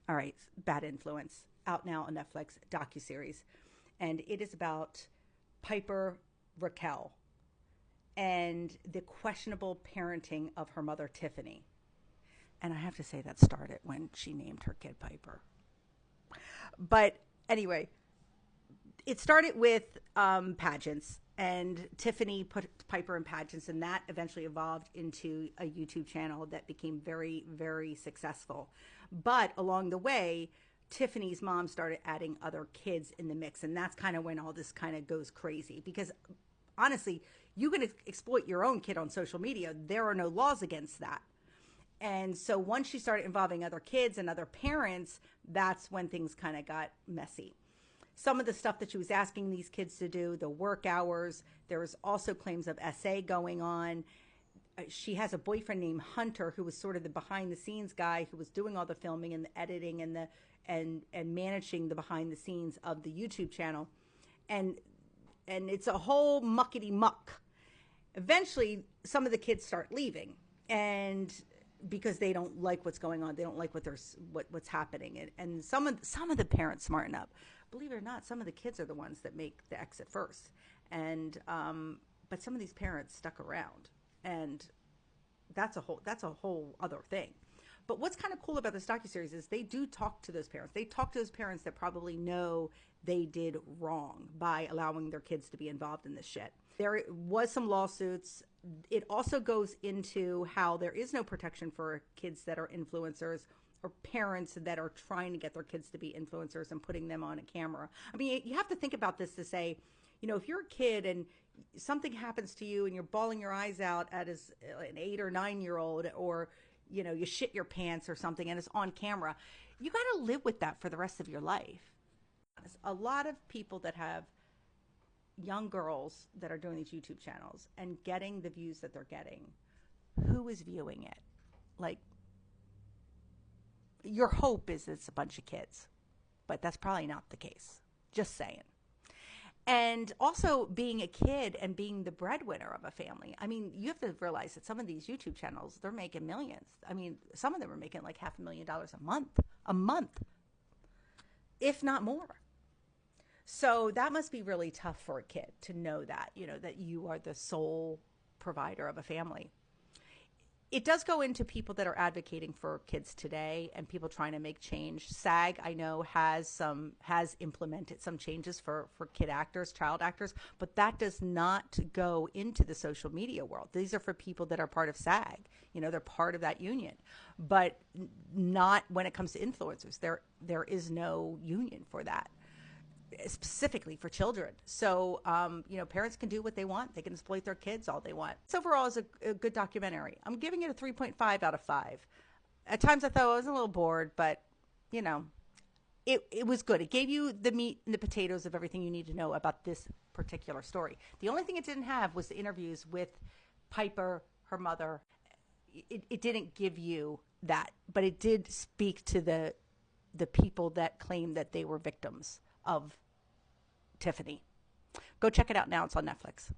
All right, Bad Influence, out now on Netflix, docuseries, and it is about Piper Raquel and the questionable parenting of her mother Tiffany. And I have to say that started when she named her kid Piper. But anyway, it started with pageants, and Tiffany put Piper in pageants, and that eventually evolved into a YouTube channel that became very, very successful. But along the way, Tiffany's mom started adding other kids in the mix, and that's kind of when all this kind of goes crazy. Because honestly, you can exploit your own kid on social media. There are no laws against that. And so once she started involving other kids and other parents, that's when things kind of got messy. Some of the stuff that she was asking these kids to do, the work hours, there was also claims of SA going on. She has a boyfriend named Hunter who was sort of the behind the scenes guy who was doing all the filming and the editing and the and managing the behind the scenes of the YouTube channel. And it's a whole muckety muck. Eventually some of the kids start leaving, and because they don't like what's going on, they don't like what's happening, and some of the parents smarten up. Believe it or not, some of the kids are the ones that make the exit first, and but some of these parents stuck around, and that's a whole other thing. But what's kind of cool about this docuseries is they do talk to those parents. They talk to those parents that probably know they did wrong by allowing their kids to be involved in this shit. There was some lawsuits. It also goes into how there is no protection for kids that are influencers or parents that are trying to get their kids to be influencers and putting them on a camera. I mean, you have to think about this to say, if you're a kid and something happens to you and you're bawling your eyes out at as an 8 or 9 year old, or you shit your pants or something and it's on camera, you got to live with that for the rest of your life. A lot of people that have young girls that are doing these YouTube channels and getting the views that they're getting, who is viewing it? Like, your hope is it's a bunch of kids, but that's probably not the case. Just saying. And also being a kid and being the breadwinner of a family. I mean, you have to realize that some of these YouTube channels, they're making millions. I mean, some of them are making like $500,000 a month, if not more. So that must be really tough for a kid to know that, that you are the sole provider of a family. It does go into people that are advocating for kids today and people trying to make change. SAG, I know, has implemented some changes for kid actors, child actors, but that does not go into the social media world. These are for people that are part of SAG. They're part of that union, but not when it comes to influencers. There is no union for that, specifically for children. So, parents can do what they want. They can exploit their kids all they want. So overall, it's a good documentary. I'm giving it a 3.5 out of 5. At times I thought I was a little bored, but, it was good. It gave you the meat and the potatoes of everything you need to know about this particular story. The only thing it didn't have was the interviews with Piper, her mother. It didn't give you that, but it did speak to the people that claim that they were victims of Tiffany. Go check it out now. It's on Netflix.